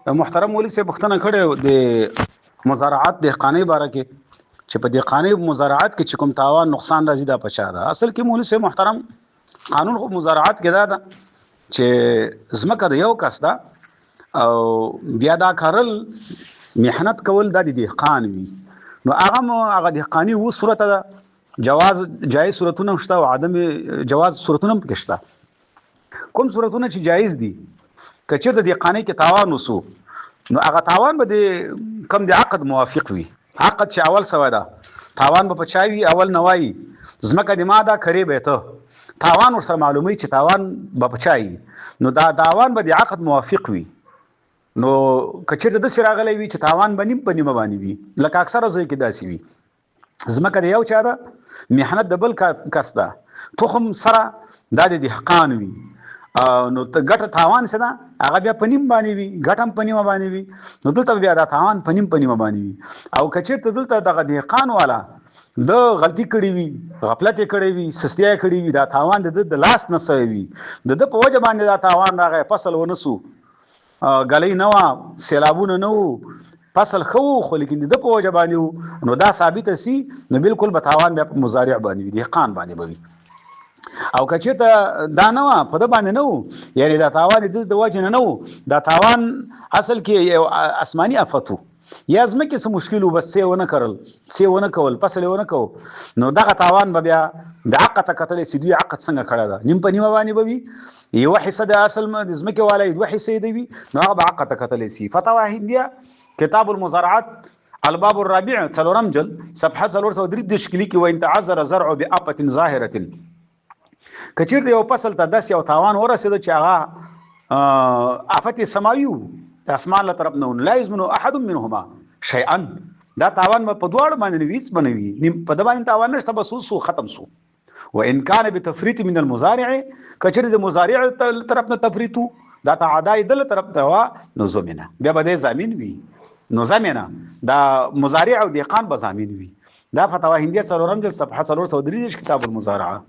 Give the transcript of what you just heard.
محترم مولوی صاحب پوښتنه کړې د مزارعات دهقانۍ باره کې چې په دهقانۍ مزارعات کې چې کوم تاوان نقصان راځي دا پچا ده. اصل کې مولوی صاحب محترم قانون خو مزارعات کې دا ده چې ځمکه د یو کس ده او بیا دا کارل محنت کول د دهقان وي، نو هغه دهقاني و صورت ده، جواز جایز صورتونه شته او عدم جواز صورتونه هم پکې شته. کوم صورتونه چې جایز دي کچې د دهقانۍ کې تاوان وسو نو هغه تاوان به د کم د عقد موافق وي. عقد چې اول سوی ده تاوان به پچاوي اول نوای زمکه د ما دا کری به ته تاوان ورسره معلومي چې تاوان به پچای نو دا تاوان به د عقد موافق وي. نو کچې د سراغلې وي چې تاوان بنیم پنیمه باندې وي لکه اکثره ځای کې داسي وي زمکه د یو چا ده محنت د بل کس ده تخم سره د دهقان وي نو ته ګټه تاوان څه ده هغه بیا پنیم باندې وي ګټه هم پنیمه باندې وي نو دلته بیا دا تاوان پنیمه باندې وي. او کچې ته دلته دغه دهقان والا د غلطي کړې وي غفلت کړې وي سستیا کړې وي دا تاوان د لاس نه سوی وي د په وجه باندې دا تاوان راغی فصل ونسو غلې نه وا سیلابونه نه وو فصل خو خو لیکن د په وجه باندې نو دا ثابت سي نو بالکل به تاوان بیا په مزارع باندې وي دهقان باندې وي. او کچته دا نه په د باندې نه یعنی دا تاوان د وجه نه دا تاوان اصل کې یو آسماني آفتو یا زمکه څه مشکل وبس څه ونه کول فصل ونه کو نو دغه تاوان به بیا د عقد کتل سي دوی عقد څنګه کړه ده نیم په نیمه باندې بوي یو حصہ د اصل د زمکه والي دوه حصې دی نو هغه عقد کتل سي. فتاوا هنديه کتاب المزارعات الباب الرابع څلورم جلد صفحه 303 شکلی کې وان تعذر زرع بآفه ظاهره کچیر یو فصل ته داس یو تاوان ورسېد چې هغه آفت سماوي د اسمان له طرف نه لا یزمن احد منهما شیئا دا تاوان په دواړو باندې ویس بنوي نیم په د باندې تاوان نشته بس سو ختم سو. وان كان بتفريط من المزارع کچیر د مزارع طرف نه تفریطو دا تعدای دل طرف ته وا نو زمينه بیا به زمين وي نو زمينه دا مزارع او دهقان به زمين وي. دا فتاوا هنديه څلورم جلد صفحه 303 کتاب المزارعه.